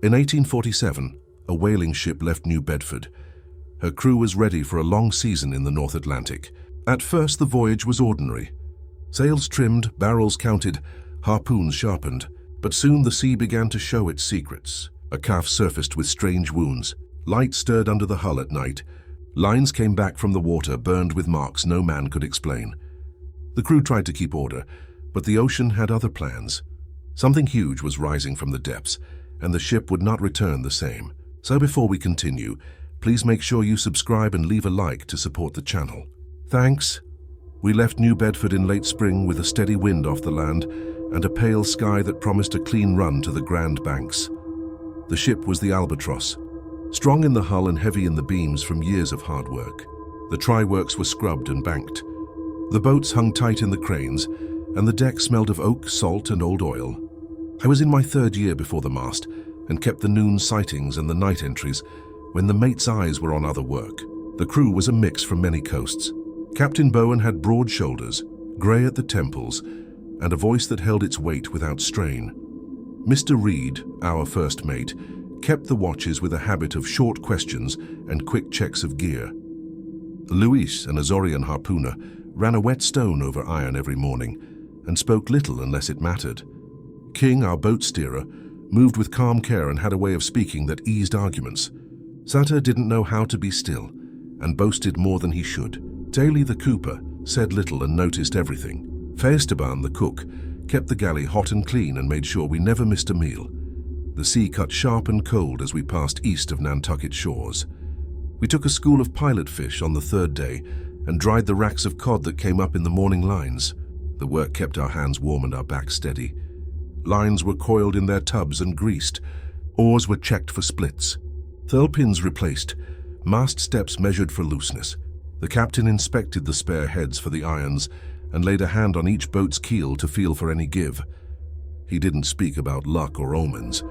In 1847, a whaling ship left New Bedford. Her crew was ready for a long season in the North Atlantic. At first, the voyage was ordinary. Sails trimmed, barrels counted, harpoons sharpened. But soon the sea began to show its secrets. A calf surfaced with strange wounds. Light stirred under the hull at night. Lines came back from the water, burned with marks no man could explain. The crew tried to keep order, but the ocean had other plans. Something huge was rising from the depths, and the ship would not return the same. So before we continue, please make sure you subscribe and leave a like to support the channel. Thanks. We left New Bedford in late spring with a steady wind off the land and a pale sky that promised a clean run to the Grand Banks. The ship was the Albatross, strong in the hull and heavy in the beams from years of hard work. The try-works were scrubbed and banked. The boats hung tight in the cranes, and the deck smelled of oak, salt, and old oil. I was in my third year before the mast and kept the noon sightings and the night entries when the mate's eyes were on other work. The crew was a mix from many coasts. Captain Bowen had broad shoulders, grey at the temples, and a voice that held its weight without strain. Mr. Reed, our first mate, kept the watches with a habit of short questions and quick checks of gear. Luis, an Azorian harpooner, ran a wet stone over iron every morning and spoke little unless it mattered. King, our boat steerer, moved with calm care and had a way of speaking that eased arguments. Sutter didn't know how to be still and boasted more than he should. Daly, the cooper, said little and noticed everything. Esteban, the cook, kept the galley hot and clean and made sure we never missed a meal. The sea cut sharp and cold as we passed east of Nantucket shores. We took a school of pilot fish on the third day and dried the racks of cod that came up in the morning lines. The work kept our hands warm and our backs steady. Lines were coiled in their tubs and greased. Oars were checked for splits. Thurl pins replaced. Mast steps measured for looseness. The captain inspected the spare heads for the irons and laid a hand on each boat's keel to feel for any give. He didn't speak about luck or omens.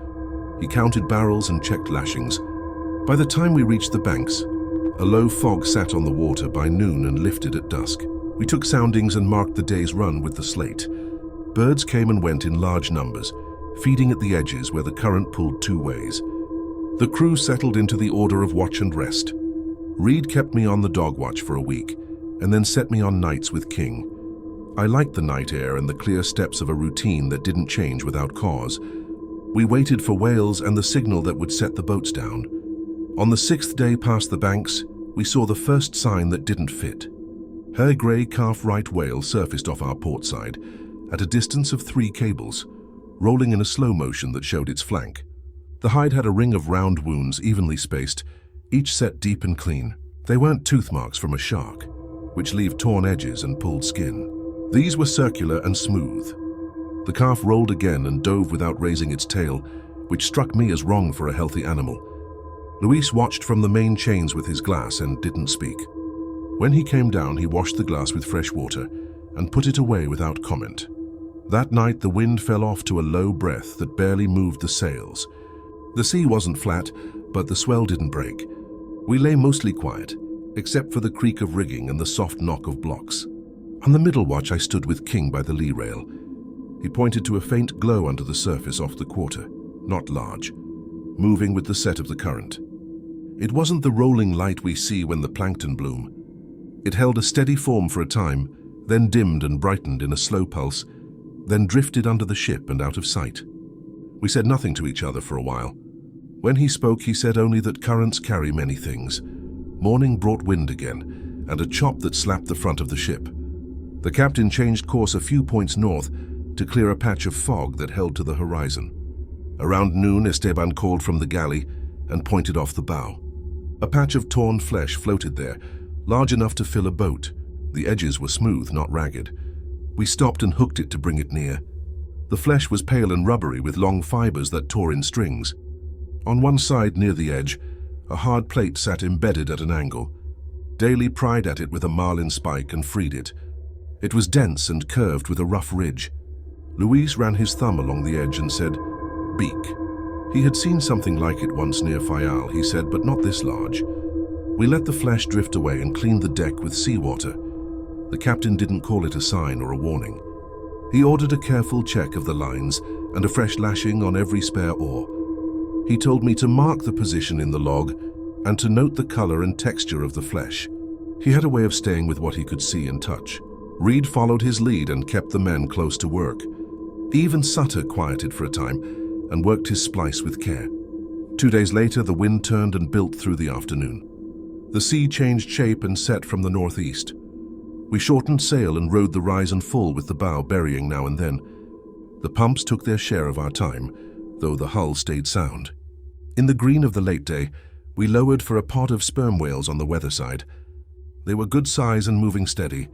He counted barrels and checked lashings. By the time we reached the banks, a low fog sat on the water by noon and lifted at dusk. We took soundings and marked the day's run with the slate. Birds came and went in large numbers, feeding at the edges where the current pulled two ways. The crew settled into the order of watch and rest. Reed kept me on the dog watch for a week, and then set me on nights with King. I liked the night air and the clear steps of a routine that didn't change without cause. We waited for whales and the signal that would set the boats down. On the sixth day past the banks, we saw the first sign that didn't fit. Her grey calf right whale surfaced off our port side, at a distance of 3 cables, rolling in a slow motion that showed its flank. The hide had a ring of round wounds evenly spaced, each set deep and clean. They weren't tooth marks from a shark, which leave torn edges and pulled skin. These were circular and smooth. The calf rolled again and dove without raising its tail, which struck me as wrong for a healthy animal. Luis watched from the main chains with his glass and didn't speak. When he came down, he washed the glass with fresh water and put it away without comment. That night, the wind fell off to a low breath that barely moved the sails. The sea wasn't flat, but the swell didn't break. We lay mostly quiet, except for the creak of rigging and the soft knock of blocks. On the middle watch, I stood with King by the lee rail. He pointed to a faint glow under the surface off the quarter, not large, moving with the set of the current. It wasn't the rolling light we see when the plankton bloom. It held a steady form for a time, then dimmed and brightened in a slow pulse, then drifted under the ship and out of sight. We said nothing to each other for a while. When he spoke, he said only that currents carry many things. Morning brought wind again, and a chop that slapped the front of the ship. The captain changed course a few points north to clear a patch of fog that held to the horizon. Around noon, Esteban called from the galley and pointed off the bow. A patch of torn flesh floated there, large enough to fill a boat. The edges were smooth, not ragged. We stopped and hooked it to bring it near. The flesh was pale and rubbery with long fibers that tore in strings. On one side, near the edge, a hard plate sat embedded at an angle. Daly pried at it with a marlin spike and freed it. It was dense and curved with a rough ridge. Luis ran his thumb along the edge and said, "Beak." He had seen something like it once near Fayal, he said, but not this large. We let the flesh drift away and cleaned the deck with seawater. The captain didn't call it a sign or a warning. He ordered a careful check of the lines and a fresh lashing on every spare oar. He told me to mark the position in the log and to note the color and texture of the flesh. He had a way of staying with what he could see and touch. Reed followed his lead and kept the men close to work. Even Sutter quieted for a time and worked his splice with care. 2 days later, the wind turned and built through the afternoon. The sea changed shape and set from the northeast. We shortened sail and rode the rise and fall with the bow burying now and then. The pumps took their share of our time, though the hull stayed sound. In the green of the late day, we lowered for a pod of sperm whales on the weather side. They were good size and moving steady.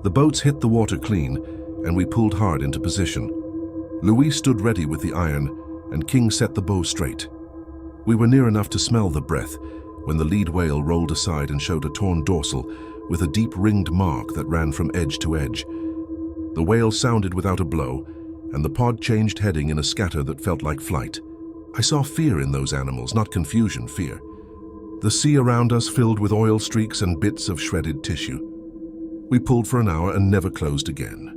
The boats hit the water clean, and we pulled hard into position. Louis stood ready with the iron, and King set the bow straight. We were near enough to smell the breath when the lead whale rolled aside and showed a torn dorsal with a deep ringed mark that ran from edge to edge. The whale sounded without a blow, and the pod changed heading in a scatter that felt like flight. I saw fear in those animals, not confusion, fear. The sea around us filled with oil streaks and bits of shredded tissue. We pulled for an hour and never closed again.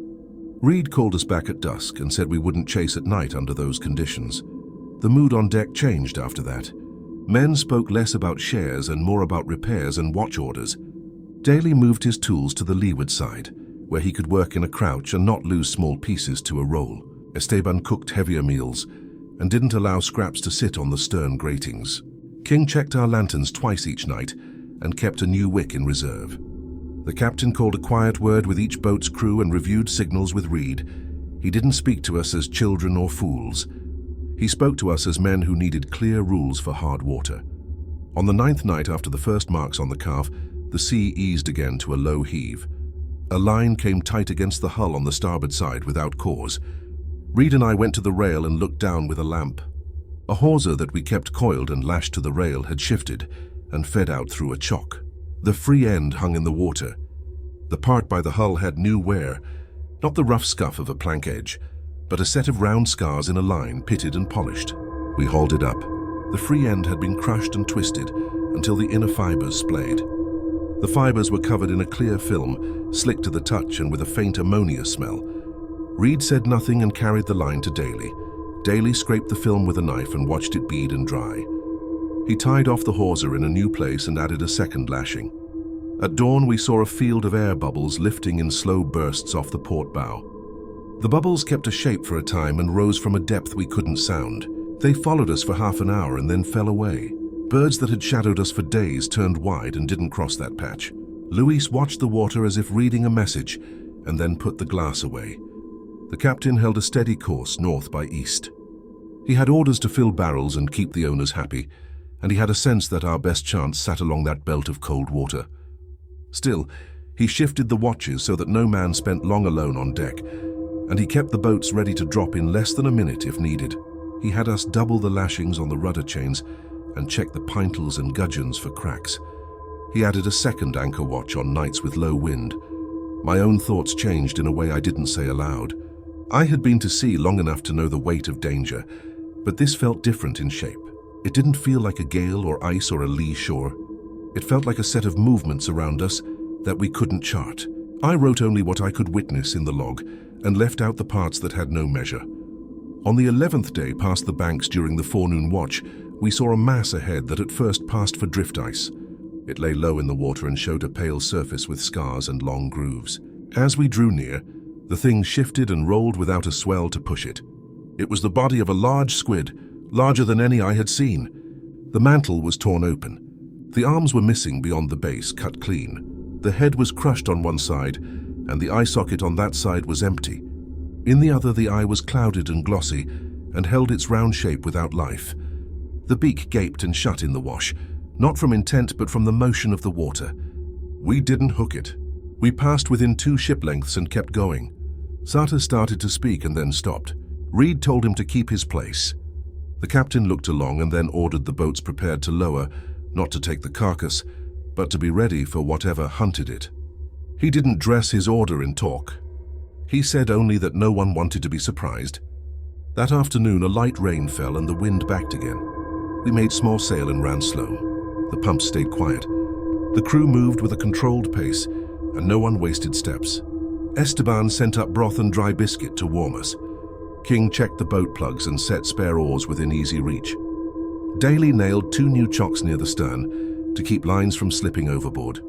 Reed called us back at dusk and said we wouldn't chase at night under those conditions. The mood on deck changed after that. Men spoke less about shares and more about repairs and watch orders. Daly moved his tools to the leeward side, where he could work in a crouch and not lose small pieces to a roll. Esteban cooked heavier meals and didn't allow scraps to sit on the stern gratings. King checked our lanterns twice each night and kept a new wick in reserve. The captain called a quiet word with each boat's crew and reviewed signals with Reed. He didn't speak to us as children or fools. He spoke to us as men who needed clear rules for hard water. On the 9th night after the first marks on the calf, the sea eased again to a low heave. A line came tight against the hull on the starboard side without cause. Reed and I went to the rail and looked down with a lamp. A hawser that we kept coiled and lashed to the rail had shifted and fed out through a chock. The free end hung in the water. The part by the hull had new wear, not the rough scuff of a plank edge, but a set of round scars in a line, pitted and polished. We hauled it up. The free end had been crushed and twisted until the inner fibers splayed. The fibers were covered in a clear film, slick to the touch and with a faint ammonia smell. Reed said nothing and carried the line to Daly. Daly scraped the film with a knife and watched it bead and dry. He tied off the hawser in a new place and added a second lashing. At dawn, we saw a field of air bubbles lifting in slow bursts off the port bow. The bubbles kept a shape for a time and rose from a depth we couldn't sound. They followed us for half an hour and then fell away. Birds that had shadowed us for days turned wide and didn't cross that patch. Luis watched the water as if reading a message and then put the glass away. The captain held a steady course north by east. He had orders to fill barrels and keep the owners happy, and he had a sense that our best chance sat along that belt of cold water. Still, he shifted the watches so that no man spent long alone on deck, and he kept the boats ready to drop in less than a minute if needed. He had us double the lashings on the rudder chains and check the pintles and gudgeons for cracks. He added a second anchor watch on nights with low wind. My own thoughts changed in a way I didn't say aloud. I had been to sea long enough to know the weight of danger, but this felt different in shape. It didn't feel like a gale or ice or a lee shore. It felt like a set of movements around us that we couldn't chart. I wrote only what I could witness in the log and left out the parts that had no measure. On the 11th day past the banks during the forenoon watch, we saw a mass ahead that at first passed for drift ice. It lay low in the water and showed a pale surface with scars and long grooves. As we drew near, the thing shifted and rolled without a swell to push it. It was the body of a large squid, larger than any I had seen. The mantle was torn open. The arms were missing beyond the base, cut clean. The head was crushed on one side, and the eye socket on that side was empty. In the other, the eye was clouded and glossy, and held its round shape without life. The beak gaped and shut in the wash, not from intent but from the motion of the water. We didn't hook it. We passed within 2 ship lengths and kept going. Sata started to speak and then stopped. Reed told him to keep his place. The captain looked along and then ordered the boats prepared to lower, not to take the carcass, but to be ready for whatever hunted it. He didn't dress his order in talk. He said only that no one wanted to be surprised. That afternoon, a light rain fell and the wind backed again. We made small sail and ran slow. The pumps stayed quiet. The crew moved with a controlled pace, and no one wasted steps. Esteban sent up broth and dry biscuit to warm us. King checked the boat plugs and set spare oars within easy reach. Daly nailed 2 new chocks near the stern to keep lines from slipping overboard.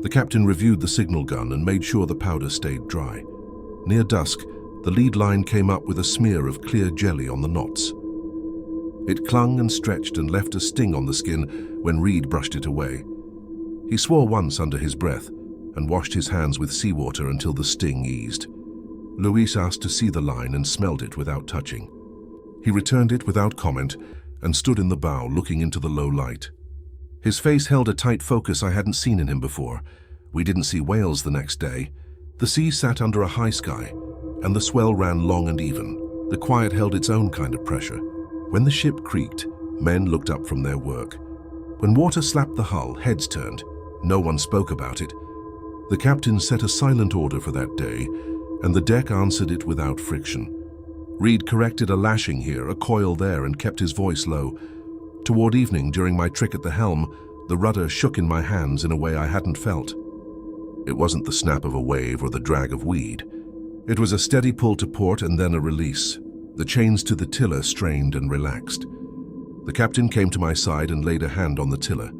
The captain reviewed the signal gun and made sure the powder stayed dry. Near dusk, the lead line came up with a smear of clear jelly on the knots. It clung and stretched and left a sting on the skin when Reed brushed it away. He swore once under his breath and washed his hands with seawater until the sting eased. Luis asked to see the line and smelled it without touching. He returned it without comment and stood in the bow looking into the low light. His face held a tight focus I hadn't seen in him before. We didn't see whales the next day. The sea sat under a high sky, and the swell ran long and even. The quiet held its own kind of pressure. When the ship creaked, men looked up from their work. When water slapped the hull, heads turned. No one spoke about it. The captain set a silent order for that day, and the deck answered it without friction. Reed corrected a lashing here, a coil there, and kept his voice low. Toward evening, during my trick at the helm, the rudder shook in my hands in a way I hadn't felt. It wasn't the snap of a wave or the drag of weed. It was a steady pull to port and then a release. The chains to the tiller strained and relaxed. The captain came to my side and laid a hand on the tiller.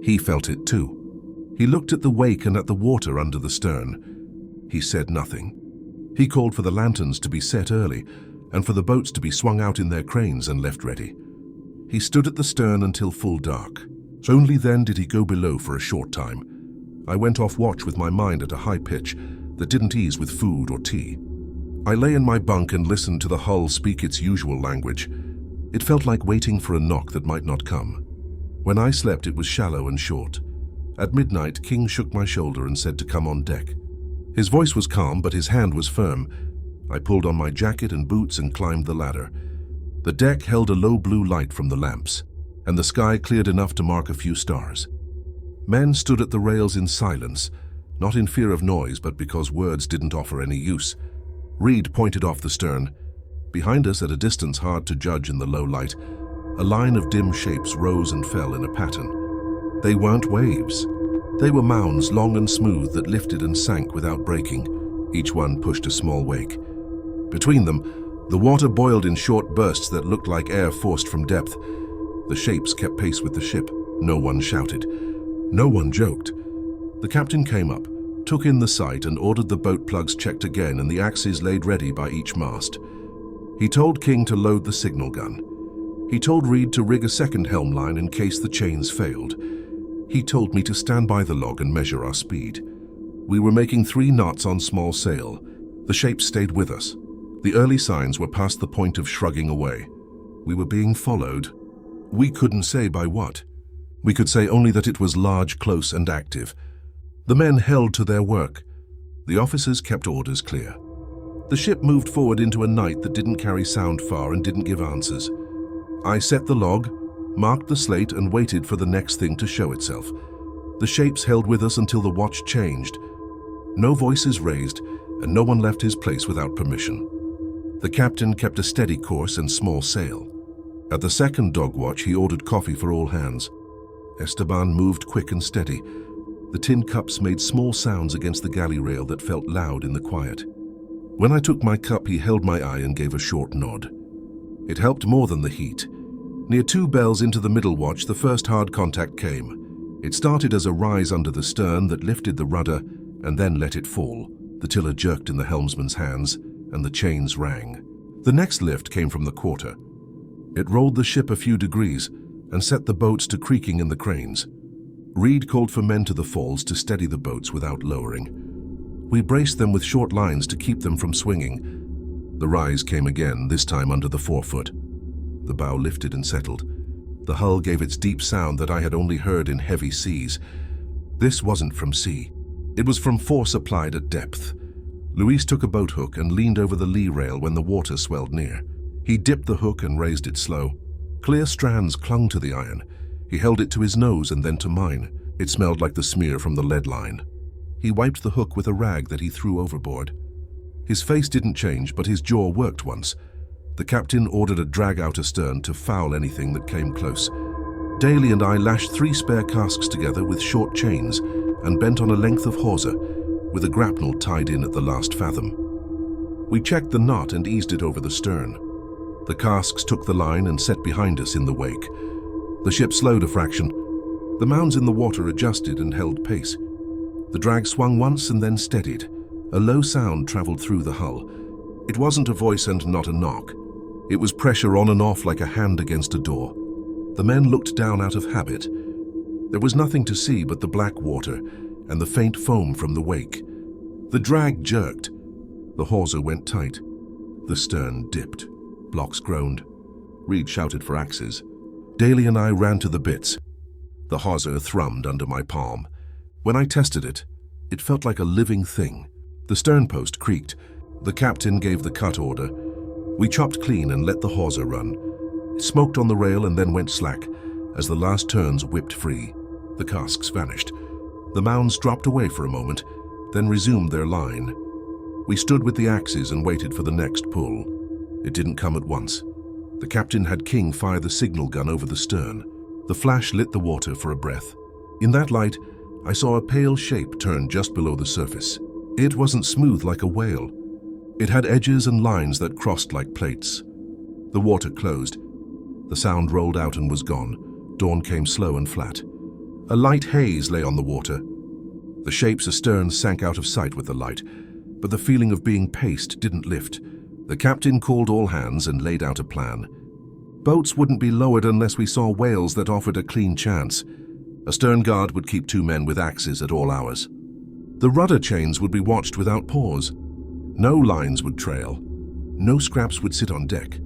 He felt it too. He looked at the wake and at the water under the stern. He said nothing. He called for the lanterns to be set early and for the boats to be swung out in their cranes and left ready. He stood at the stern until full dark. Only then did he go below for a short time. I went off watch with my mind at a high pitch that didn't ease with food or tea. I lay in my bunk and listened to the hull speak its usual language. It felt like waiting for a knock that might not come. When I slept, it was shallow and short. At midnight, King shook my shoulder and said to come on deck. His voice was calm, but his hand was firm. I pulled on my jacket and boots and climbed the ladder. The deck held a low blue light from the lamps, and the sky cleared enough to mark a few stars. Men stood at the rails in silence, not in fear of noise, but because words didn't offer any use. Reed pointed off the stern. Behind us, at a distance hard to judge in the low light, a line of dim shapes rose and fell in a pattern. They weren't waves. They were mounds, long and smooth, that lifted and sank without breaking. Each one pushed a small wake. Between them, the water boiled in short bursts that looked like air forced from depth. The shapes kept pace with the ship. No one shouted. No one joked. The captain came up, took in the sight, and ordered the boat plugs checked again and the axes laid ready by each mast. He told King to load the signal gun. He told Reed to rig a second helm line in case the chains failed. He told me to stand by the log and measure our speed. We were making 3 knots on small sail. The shapes stayed with us. The early signs were past the point of shrugging away. We were being followed. We couldn't say by what. We could say only that it was large, close, and active. The men held to their work. The officers kept orders clear. The ship moved forward into a night that didn't carry sound far and didn't give answers. I set the log, marked the slate, and waited for the next thing to show itself. The shapes held with us until the watch changed. No voices raised, and no one left his place without permission. The captain kept a steady course and small sail. At the second dog watch, he ordered coffee for all hands. Esteban moved quick and steady. The tin cups made small sounds against the galley rail that felt loud in the quiet. When I took my cup, he held my eye and gave a short nod. It helped more than the heat. Near 2 bells into the middle watch, the first hard contact came. It started as a rise under the stern that lifted the rudder and then let it fall. The tiller jerked in the helmsman's hands, and the chains rang. The next lift came from the quarter. It rolled the ship a few degrees and set the boats to creaking in the cranes. Reed called for men to the falls to steady the boats without lowering. We braced them with short lines to keep them from swinging. The rise came again, this time under the forefoot. The bow lifted and settled. The hull gave its deep sound that I had only heard in heavy seas. This wasn't from sea. It was from force applied at depth. Luis took a boat hook and leaned over the lee rail when the water swelled near. He dipped the hook and raised it slow. Clear strands clung to the iron. He held it to his nose and then to mine. It smelled like the smear from the lead line. He wiped the hook with a rag that he threw overboard. His face didn't change, but his jaw worked once. The captain ordered a drag out astern to foul anything that came close. Daly and I lashed 3 spare casks together with short chains and bent on a length of hawser, with a grapnel tied in at the last fathom. We checked the knot and eased it over the stern. The casks took the line and set behind us in the wake. The ship slowed a fraction. The mounds in the water adjusted and held pace. The drag swung once and then steadied. A low sound traveled through the hull. It wasn't a voice and not a knock. It was pressure on and off like a hand against a door. The men looked down out of habit. There was nothing to see but the black water and the faint foam from the wake. The drag jerked. The hawser went tight. The stern dipped. Blocks groaned. Reed shouted for axes. Daly and I ran to the bitts. The hawser thrummed under my palm. When I tested it, it felt like a living thing. The stern post creaked. The captain gave the cut order. We chopped clean and let the hawser run. It smoked on the rail and then went slack as the last turns whipped free. The casks vanished. The mounds dropped away for a moment, then resumed their line. We stood with the axes and waited for the next pull. It didn't come at once. The captain had King fire the signal gun over the stern. The flash lit the water for a breath. In that light, I saw a pale shape turn just below the surface. It wasn't smooth like a whale. It had edges and lines that crossed like plates. The water closed. The sound rolled out and was gone. Dawn came slow and flat. A light haze lay on the water. The shapes astern sank out of sight with the light, but the feeling of being paced didn't lift. The captain called all hands and laid out a plan. Boats wouldn't be lowered unless we saw whales that offered a clean chance. A stern guard would keep 2 men with axes at all hours. The rudder chains would be watched without pause. No lines would trail. No scraps would sit on deck.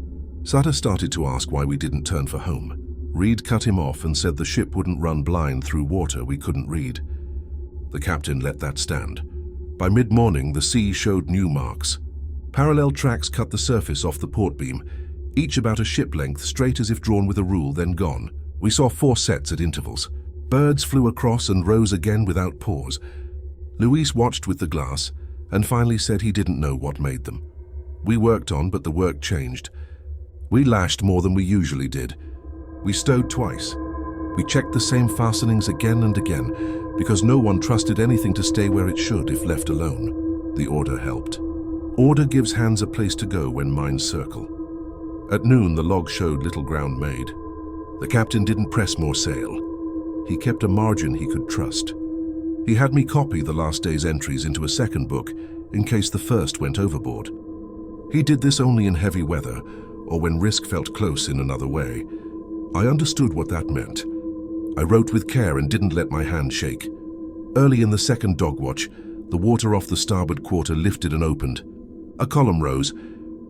Sutter started to ask why we didn't turn for home. Reed cut him off and said the ship wouldn't run blind through water we couldn't read. The captain let that stand. By mid-morning, the sea showed new marks. Parallel tracks cut the surface off the port beam, each about a ship length, straight as if drawn with a rule, then gone. We saw 4 sets at intervals. Birds flew across and rose again without pause. Luis watched with the glass and finally said he didn't know what made them. We worked on, but the work changed. We lashed more than we usually did. We stowed twice. We checked the same fastenings again and again, because no one trusted anything to stay where it should if left alone. The order helped. Order gives hands a place to go when minds circle. At noon, the log showed little ground made. The captain didn't press more sail. He kept a margin he could trust. He had me copy the last day's entries into a second book in case the first went overboard. He did this only in heavy weather or when risk felt close in another way. I understood what that meant. I wrote with care and didn't let my hand shake. Early in the second dog watch, the water off the starboard quarter lifted and opened. A column rose,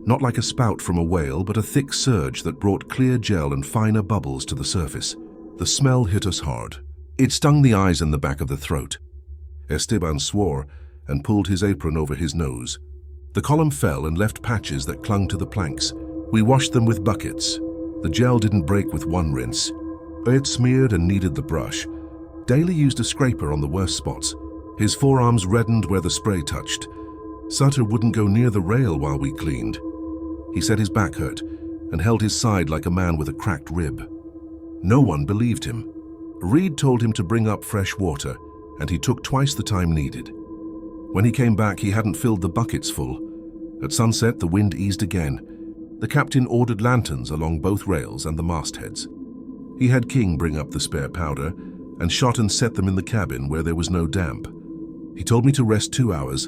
not like a spout from a whale, but a thick surge that brought clear gel and finer bubbles to the surface. The smell hit us hard. It stung the eyes and the back of the throat. Esteban swore and pulled his apron over his nose. The column fell and left patches that clung to the planks. We washed them with buckets. The gel didn't break with one rinse. It smeared and needed the brush. Daly used a scraper on the worst spots. His forearms reddened where the spray touched. Sutter wouldn't go near the rail while we cleaned. He said his back hurt and held his side like a man with a cracked rib. No one believed him. Reed told him to bring up fresh water, and he took twice the time needed. When he came back, he hadn't filled the buckets full. At sunset, the wind eased again. The captain ordered lanterns along both rails and the mastheads. He had King bring up the spare powder and shot and set them in the cabin where there was no damp. He told me to rest 2 hours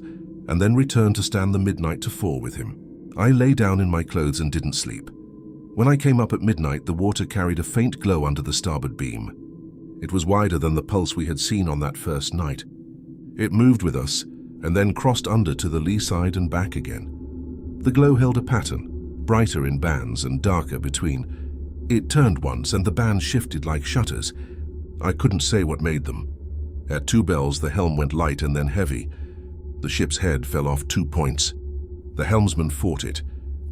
and then return to stand the midnight to 4 with him. I lay down in my clothes and didn't sleep. When I came up at midnight, the water carried a faint glow under the starboard beam. It was wider than the pulse we had seen on that first night. It moved with us and then crossed under to the lee side and back again. The glow held a pattern, brighter in bands and darker between. It turned once and the bands shifted like shutters. I couldn't say what made them. At 2 bells, the helm went light and then heavy. The ship's head fell off 2 points. The helmsman fought it,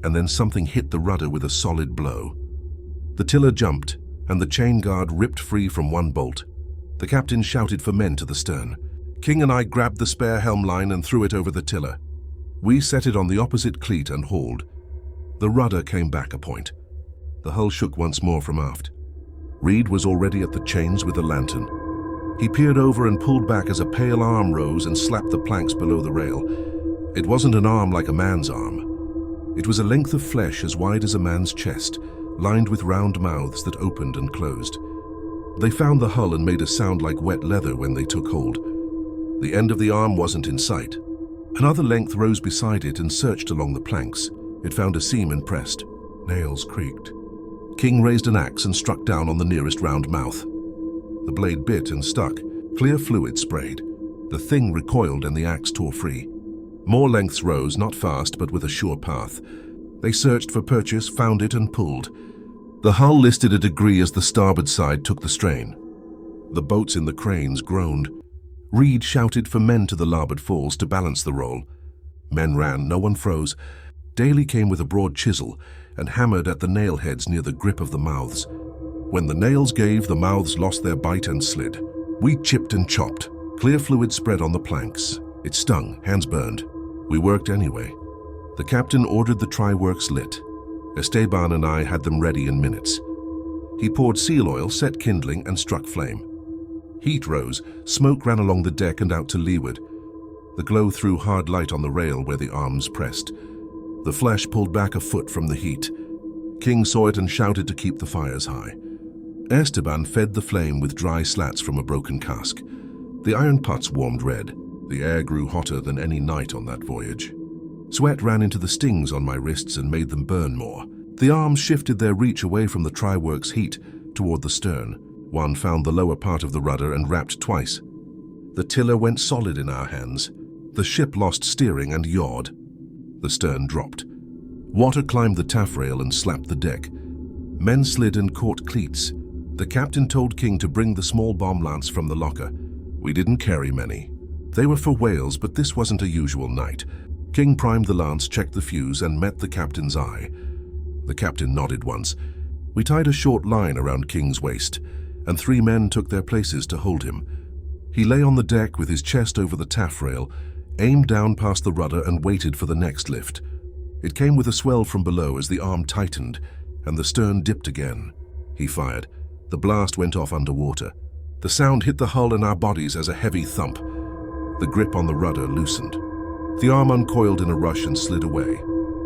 and then something hit the rudder with a solid blow. The tiller jumped, and the chain guard ripped free from one bolt. The captain shouted for men to the stern. King and I grabbed the spare helm line and threw it over the tiller. We set it on the opposite cleat and hauled. The rudder came back a point. The hull shook once more from aft. Reed was already at the chains with a lantern. He peered over and pulled back as a pale arm rose and slapped the planks below the rail. It wasn't an arm like a man's arm. It was a length of flesh as wide as a man's chest, lined with round mouths that opened and closed. They found the hull and made a sound like wet leather when they took hold. The end of the arm wasn't in sight. Another length rose beside it and searched along the planks. It found a seam and pressed. Nails creaked. King raised an axe and struck down on the nearest round mouth. The blade bit and stuck. Clear fluid sprayed. The thing recoiled and the axe tore free. More lengths rose, not fast, but with a sure path. They searched for purchase, found it, and pulled. The hull listed a degree as the starboard side took the strain. The boats in the cranes groaned. Reed shouted for men to the larboard falls to balance the roll. Men ran, no one froze. Daly came with a broad chisel and hammered at the nail heads near the grip of the mouths. When the nails gave, the mouths lost their bite and slid. We chipped and chopped. Clear fluid spread on the planks. It stung, hands burned. We worked anyway. The captain ordered the try-works lit. Esteban and I had them ready in minutes. He poured seal oil, set kindling, and struck flame. Heat rose, smoke ran along the deck and out to leeward. The glow threw hard light on the rail where the arms pressed. The flesh pulled back a foot from the heat. King saw it and shouted to keep the fires high. Esteban fed the flame with dry slats from a broken cask. The iron pots warmed red. The air grew hotter than any night on that voyage. Sweat ran into the stings on my wrists and made them burn more. The arms shifted their reach away from the try-works heat toward the stern. One found the lower part of the rudder and rapped twice. The tiller went solid in our hands. The ship lost steering and yawed. The stern dropped. Water climbed the taffrail and slapped the deck. Men slid and caught cleats. The captain told King to bring the small bomb lance from the locker. We didn't carry many. They were for whales, but this wasn't a usual night. King primed the lance, checked the fuse, and met the captain's eye. The captain nodded once. We tied a short line around King's waist, and 3 men took their places to hold him. He lay on the deck with his chest over the taffrail, aimed down past the rudder and waited for the next lift. It came with a swell from below as the arm tightened, and the stern dipped again. He fired. The blast went off underwater. The sound hit the hull and our bodies as a heavy thump. The grip on the rudder loosened. The arm uncoiled in a rush and slid away.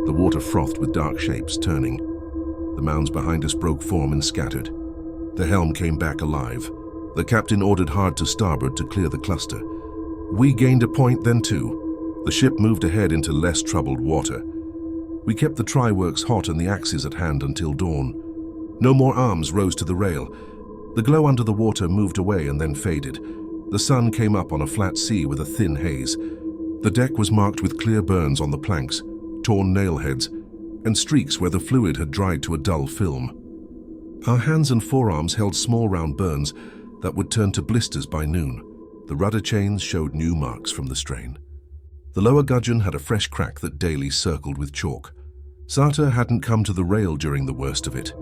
The water frothed with dark shapes, turning. The mounds behind us broke form and scattered. The helm came back alive. The captain ordered hard to starboard to clear the cluster. We gained a point, then 2. The ship moved ahead into less troubled water. We kept the try-works hot and the axes at hand until dawn. No more arms rose to the rail. The glow under the water moved away and then faded. The sun came up on a flat sea with a thin haze. The deck was marked with clear burns on the planks, torn nail heads, and streaks where the fluid had dried to a dull film. Our hands and forearms held small round burns that would turn to blisters by noon. The rudder chains showed new marks from the strain. The lower gudgeon had a fresh crack that Daly circled with chalk. Sartor hadn't come to the rail during the worst of it.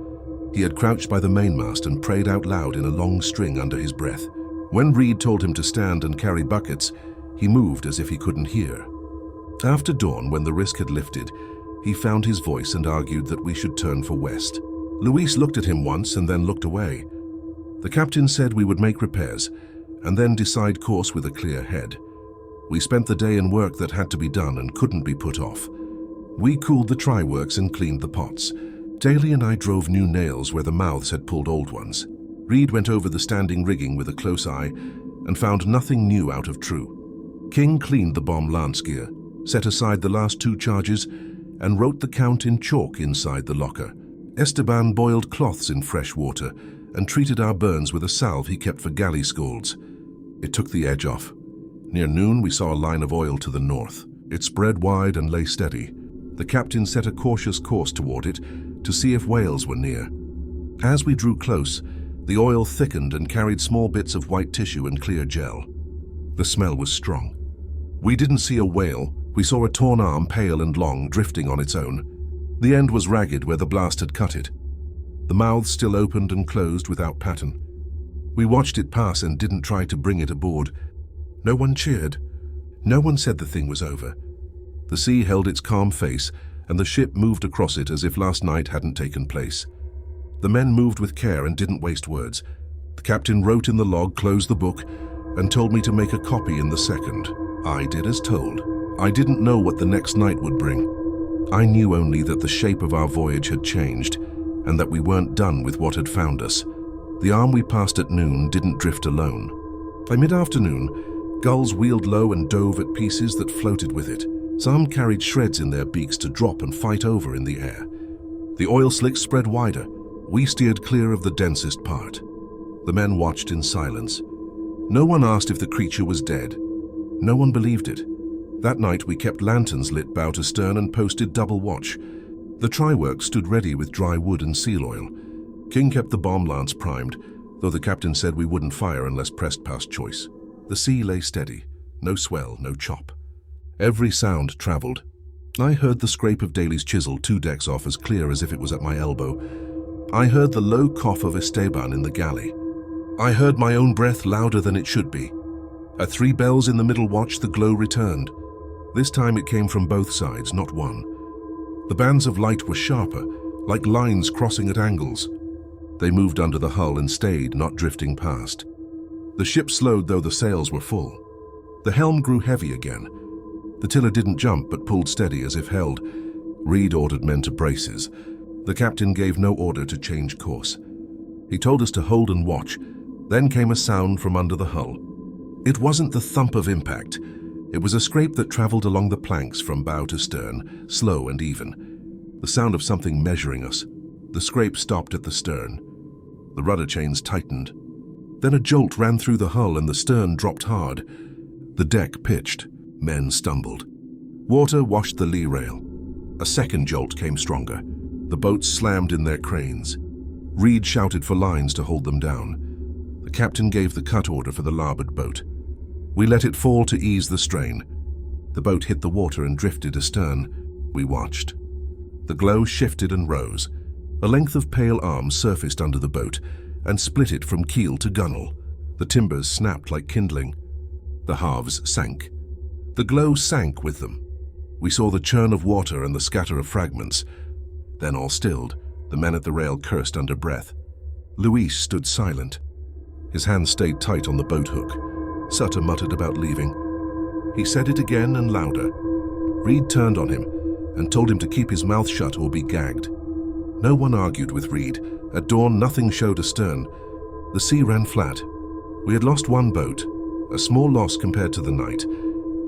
He had crouched by the mainmast and prayed out loud in a long string under his breath. When Reed told him to stand and carry buckets, he moved as if he couldn't hear. After dawn, when the risk had lifted, he found his voice and argued that we should turn for west. Luis looked at him once and then looked away. The captain said we would make repairs and then decide course with a clear head. We spent the day in work that had to be done and couldn't be put off. We cooled the try-works and cleaned the pots. Daly and I drove new nails where the mouths had pulled old ones. Reed went over the standing rigging with a close eye and found nothing new out of true. King cleaned the bomb lance gear, set aside the last 2 charges, and wrote the count in chalk inside the locker. Esteban boiled cloths in fresh water and treated our burns with a salve he kept for galley scalds. It took the edge off. Near noon, we saw a line of oil to the north. It spread wide and lay steady. The captain set a cautious course toward it to see if whales were near. As we drew close, the oil thickened and carried small bits of white tissue and clear gel. The smell was strong. We didn't see a whale. We saw a torn arm, pale and long, drifting on its own. The end was ragged where the blast had cut it. The mouths still opened and closed without pattern. We watched it pass and didn't try to bring it aboard. No one cheered. No one said the thing was over. The sea held its calm face, and the ship moved across it as if last night hadn't taken place. The men moved with care and didn't waste words. The captain wrote in the log, closed the book, and told me to make a copy in the second. I did as told. I didn't know what the next night would bring. I knew only that the shape of our voyage had changed, and that we weren't done with what had found us. The arm we passed at noon didn't drift alone. By mid-afternoon, gulls wheeled low and dove at pieces that floated with it. Some carried shreds in their beaks to drop and fight over in the air. The oil slicks spread wider. We steered clear of the densest part. The men watched in silence. No one asked if the creature was dead. No one believed it. That night we kept lanterns lit bow to stern and posted double watch. The try-works stood ready with dry wood and seal oil. King kept the bomb lance primed, though the captain said we wouldn't fire unless pressed past choice. The sea lay steady. No swell, no chop. Every sound traveled. I heard the scrape of Daly's chisel 2 decks off as clear as if it was at my elbow. I heard the low cough of Esteban in the galley. I heard my own breath louder than it should be. At 3 bells in the middle watch, the glow returned. This time it came from both sides, not one. The bands of light were sharper, like lines crossing at angles. They moved under the hull and stayed, not drifting past. The ship slowed, though the sails were full. The helm grew heavy again. The tiller didn't jump, but pulled steady as if held. Reed ordered men to braces. The captain gave no order to change course. He told us to hold and watch. Then came a sound from under the hull. It wasn't the thump of impact. It was a scrape that traveled along the planks from bow to stern, slow and even. The sound of something measuring us. The scrape stopped at the stern. The rudder chains tightened. Then a jolt ran through the hull and the stern dropped hard. The deck pitched. Men stumbled. Water washed the lee rail. A second jolt came stronger. The boats slammed in their cranes. Reed shouted for lines to hold them down. The captain gave the cut order for the larboard boat. We let it fall to ease the strain. The boat hit the water and drifted astern. We watched. The glow shifted and rose. A length of pale arm surfaced under the boat and split it from keel to gunwale. The timbers snapped like kindling. The halves sank. The glow sank with them. We saw the churn of water and the scatter of fragments. Then all stilled. The men at the rail cursed under breath. Luis stood silent. His hands stayed tight on the boat hook. Sutter muttered about leaving. He said it again and louder. Reed turned on him and told him to keep his mouth shut or be gagged. No one argued with Reed. At dawn, nothing showed astern. The sea ran flat. We had lost 1 boat, a small loss compared to the night,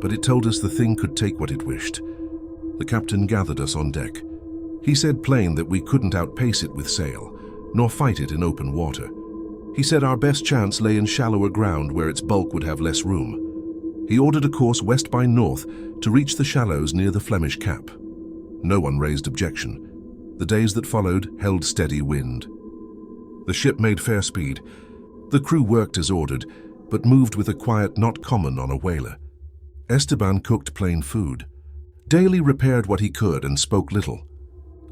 but it told us the thing could take what it wished. The captain gathered us on deck. He said plain that we couldn't outpace it with sail, nor fight it in open water. He said our best chance lay in shallower ground where its bulk would have less room. He ordered a course west by north to reach the shallows near the Flemish Cap. No one raised objection. The days that followed held steady wind. The ship made fair speed. The crew worked as ordered, but moved with a quiet not common on a whaler. Esteban cooked plain food. Daly repaired what he could and spoke little.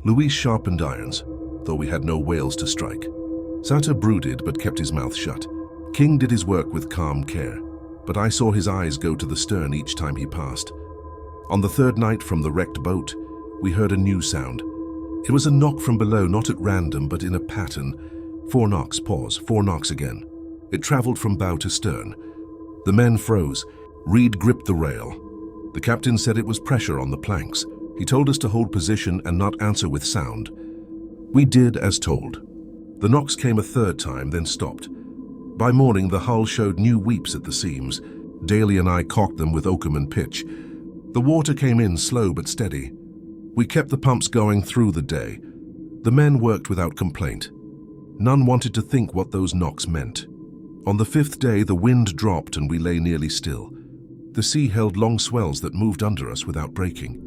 Luis sharpened irons, though we had no whales to strike. Sutter brooded but kept his mouth shut. King did his work with calm care, but I saw his eyes go to the stern each time he passed. On the 3rd night from the wrecked boat, we heard a new sound. It was a knock from below, not at random, but in a pattern. 4 knocks, pause, 4 knocks again. It traveled from bow to stern. The men froze. Reed gripped the rail. The captain said it was pressure on the planks. He told us to hold position and not answer with sound. We did as told. The knocks came a 3rd time, then stopped. By morning, the hull showed new weeps at the seams. Daly and I caulked them with oakum and pitch. The water came in slow but steady. We kept the pumps going through the day. The men worked without complaint. None wanted to think what those knocks meant. On the 5th day, the wind dropped and we lay nearly still. The sea held long swells that moved under us without breaking.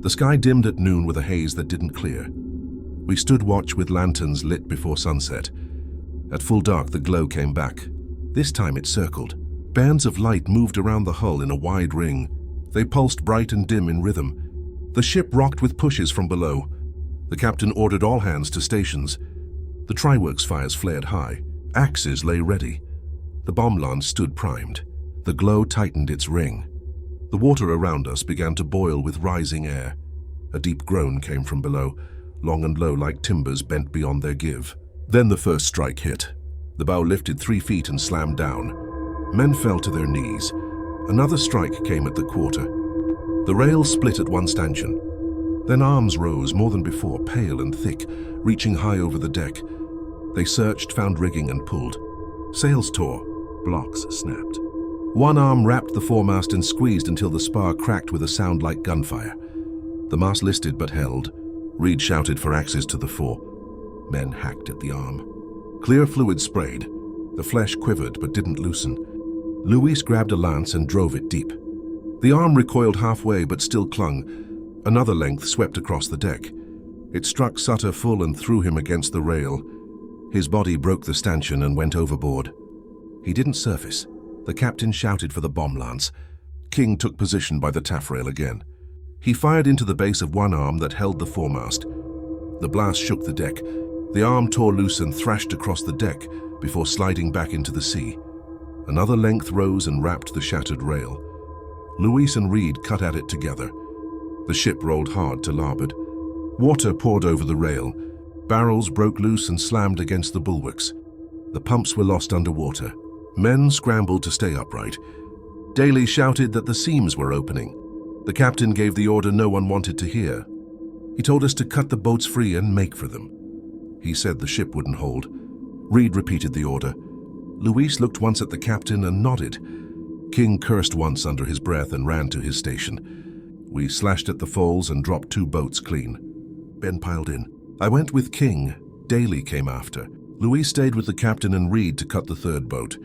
The sky dimmed at noon with a haze that didn't clear. We stood watch with lanterns lit before sunset. At full dark, the glow came back. This time it circled. Bands of light moved around the hull in a wide ring. They pulsed bright and dim in rhythm. The ship rocked with pushes from below. The captain ordered all hands to stations. The try-works fires flared high. Axes lay ready. The bomb lance stood primed. The glow tightened its ring. The water around us began to boil with rising air. A deep groan came from below, long and low like timbers bent beyond their give. Then the first strike hit. The bow lifted 3 feet and slammed down. Men fell to their knees. Another strike came at the quarter. The rail split at one stanchion. Then arms rose more than before, pale and thick, reaching high over the deck. They searched, found rigging and pulled. Sails tore, blocks snapped. One arm wrapped the foremast and squeezed until the spar cracked with a sound like gunfire. The mast listed but held. Reed shouted for axes to the fore. Men hacked at the arm. Clear fluid sprayed. The flesh quivered but didn't loosen. Luis grabbed a lance and drove it deep. The arm recoiled halfway but still clung. Another length swept across the deck. It struck Sutter full and threw him against the rail. His body broke the stanchion and went overboard. He didn't surface. The captain shouted for the bomb lance. King took position by the taffrail again. He fired into the base of one arm that held the foremast. The blast shook the deck. The arm tore loose and thrashed across the deck before sliding back into the sea. Another length rose and wrapped the shattered rail. Luis and Reed cut at it together. The ship rolled hard to larboard. Water poured over the rail. Barrels broke loose and slammed against the bulwarks. The pumps were lost underwater. Men scrambled to stay upright. Daly shouted that the seams were opening. The captain gave the order no one wanted to hear. He told us to cut the boats free and make for them. He said the ship wouldn't hold. Reed repeated the order. Luis looked once at the captain and nodded. King cursed once under his breath and ran to his station. We slashed at the falls and dropped 2 boats clean. Ben piled in. I went with King. Daly came after. Luis stayed with the captain and Reed to cut the 3rd boat.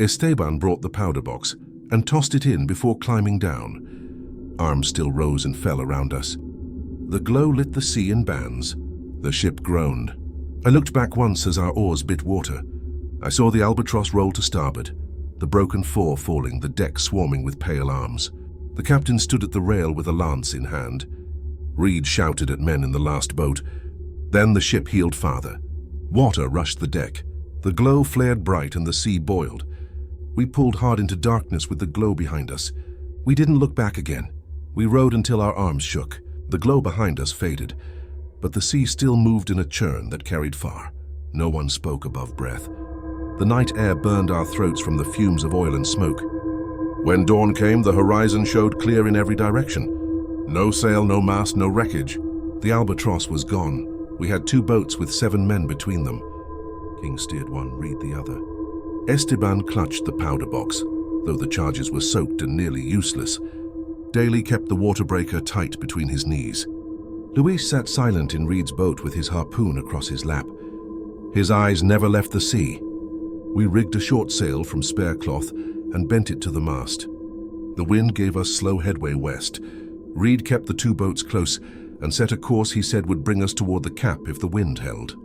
Esteban brought the powder box and tossed it in before climbing down. Arms still rose and fell around us. The glow lit the sea in bands. The ship groaned. I looked back once as our oars bit water. I saw the albatross roll to starboard, the broken fore falling, the deck swarming with pale arms. The captain stood at the rail with a lance in hand. Reed shouted at men in the last boat. Then the ship heeled farther. Water rushed the deck. The glow flared bright and the sea boiled. We pulled hard into darkness with the glow behind us. We didn't look back again. We rowed until our arms shook. The glow behind us faded, but the sea still moved in a churn that carried far. No one spoke above breath. The night air burned our throats from the fumes of oil and smoke. When dawn came, the horizon showed clear in every direction. No sail, no mast, no wreckage. The albatross was gone. We had 2 boats with 7 men between them. King steered one, Reed the other. Esteban clutched the powder box, though the charges were soaked and nearly useless. Daly kept the water breaker tight between his knees. Luis sat silent in Reed's boat with his harpoon across his lap. His eyes never left the sea. We rigged a short sail from spare cloth and bent it to the mast. The wind gave us slow headway west. Reed kept the 2 boats close and set a course he said would bring us toward the cap if the wind held.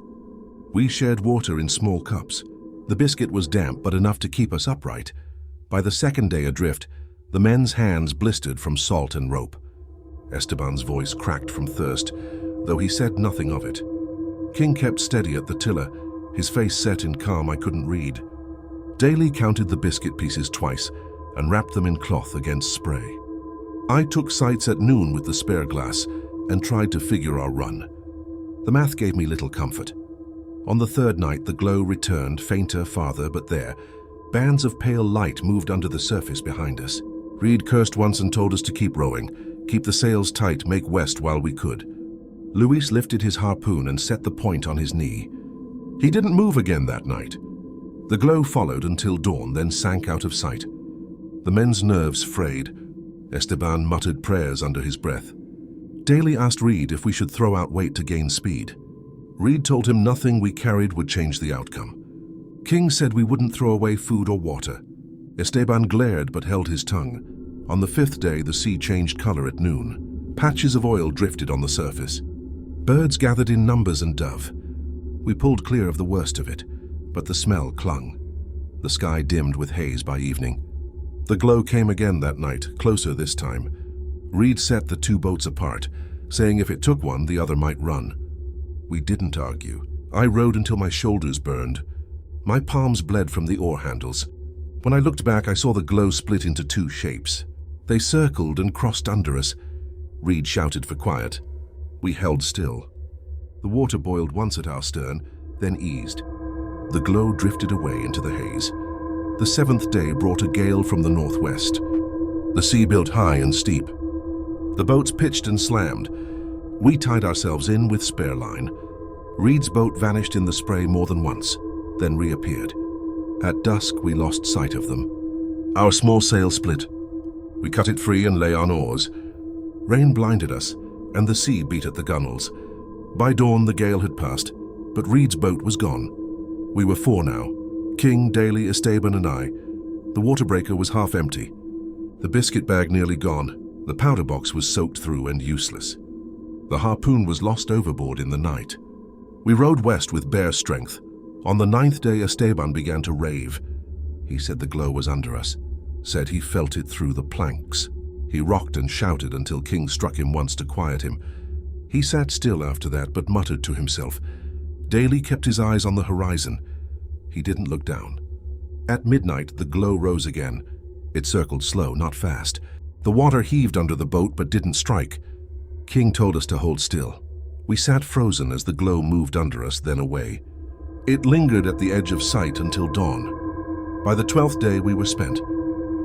We shared water in small cups. The biscuit was damp but enough to keep us upright. By the 2nd day adrift, the men's hands blistered from salt and rope. Esteban's voice cracked from thirst, though he said nothing of it. King kept steady at the tiller, his face set in calm I couldn't read. Daly counted the biscuit pieces twice and wrapped them in cloth against spray. I took sights at noon with the spare glass and tried to figure our run. The math gave me little comfort. On the 3rd night, the glow returned, fainter, farther, but there. Bands of pale light moved under the surface behind us. Reed cursed once and told us to keep rowing, keep the sails tight, make west while we could. Luis lifted his harpoon and set the point on his knee. He didn't move again that night. The glow followed until dawn, then sank out of sight. The men's nerves frayed. Esteban muttered prayers under his breath. Daly asked Reed if we should throw out weight to gain speed. Reed told him nothing we carried would change the outcome. King said we wouldn't throw away food or water. Esteban glared but held his tongue. On the 5th day, the sea changed color at noon. Patches of oil drifted on the surface. Birds gathered in numbers and dove. We pulled clear of the worst of it, but the smell clung. The sky dimmed with haze by evening. The glow came again that night, closer this time. Reed set the 2 boats apart, saying if it took one, the other might run. We didn't argue. I rowed until my shoulders burned. My palms bled from the oar handles. When I looked back, I saw the glow split into 2 shapes. They circled and crossed under us. Reed shouted for quiet. We held still. The water boiled once at our stern, then eased. The glow drifted away into the haze. The 7th day brought a gale from the northwest. The sea built high and steep. The boats pitched and slammed. We tied ourselves in with spare line. Reed's boat vanished in the spray more than once, then reappeared. At dusk, we lost sight of them. Our small sail split. We cut it free and lay on oars. Rain blinded us, and the sea beat at the gunwales. By dawn, the gale had passed, but Reed's boat was gone. We were four now: King, Daly, Esteban, and I. The water breaker was half empty. The biscuit bag nearly gone. The powder box was soaked through and useless. The harpoon was lost overboard in the night. We rowed west with bare strength. On the 9th day, Esteban began to rave. He said the glow was under us, said he felt it through the planks. He rocked and shouted until King struck him once to quiet him. He sat still after that, but muttered to himself. Daly kept his eyes on the horizon. He didn't look down. At midnight, the glow rose again. It circled slow, not fast. The water heaved under the boat, but didn't strike. King told us to hold still. We sat frozen as the glow moved under us, then away. It lingered at the edge of sight until dawn. By the 12th day, we were spent.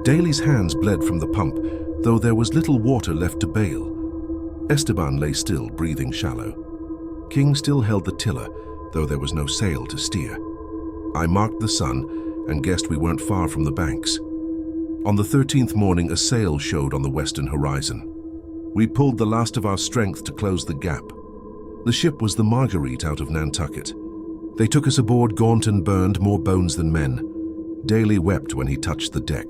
Daly's hands bled from the pump, though there was little water left to bail. Esteban lay still, breathing shallow. King still held the tiller, though there was no sail to steer. I marked the sun and guessed we weren't far from the banks. On the 13th morning, a sail showed on the western horizon. We pulled the last of our strength to close the gap. The ship was the Marguerite out of Nantucket. They took us aboard, gaunt and burned, more bones than men. Daly wept when he touched the deck.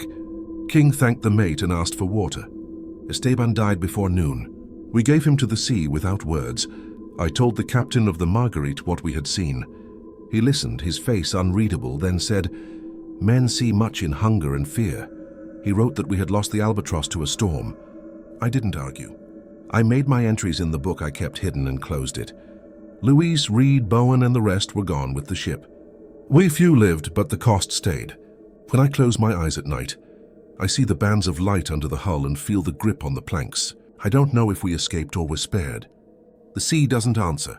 King thanked the mate and asked for water. Esteban died before noon. We gave him to the sea without words. I told the captain of the Marguerite what we had seen. He listened, his face unreadable, then said, "Men see much in hunger and fear." He wrote that we had lost the Albatross to a storm. I didn't argue. I made my entries in the book I kept hidden and closed it. Louise, Reed, Bowen, and the rest were gone with the ship. We few lived, but the cost stayed. When I close my eyes at night, I see the bands of light under the hull and feel the grip on the planks. I don't know if we escaped or were spared. The sea doesn't answer.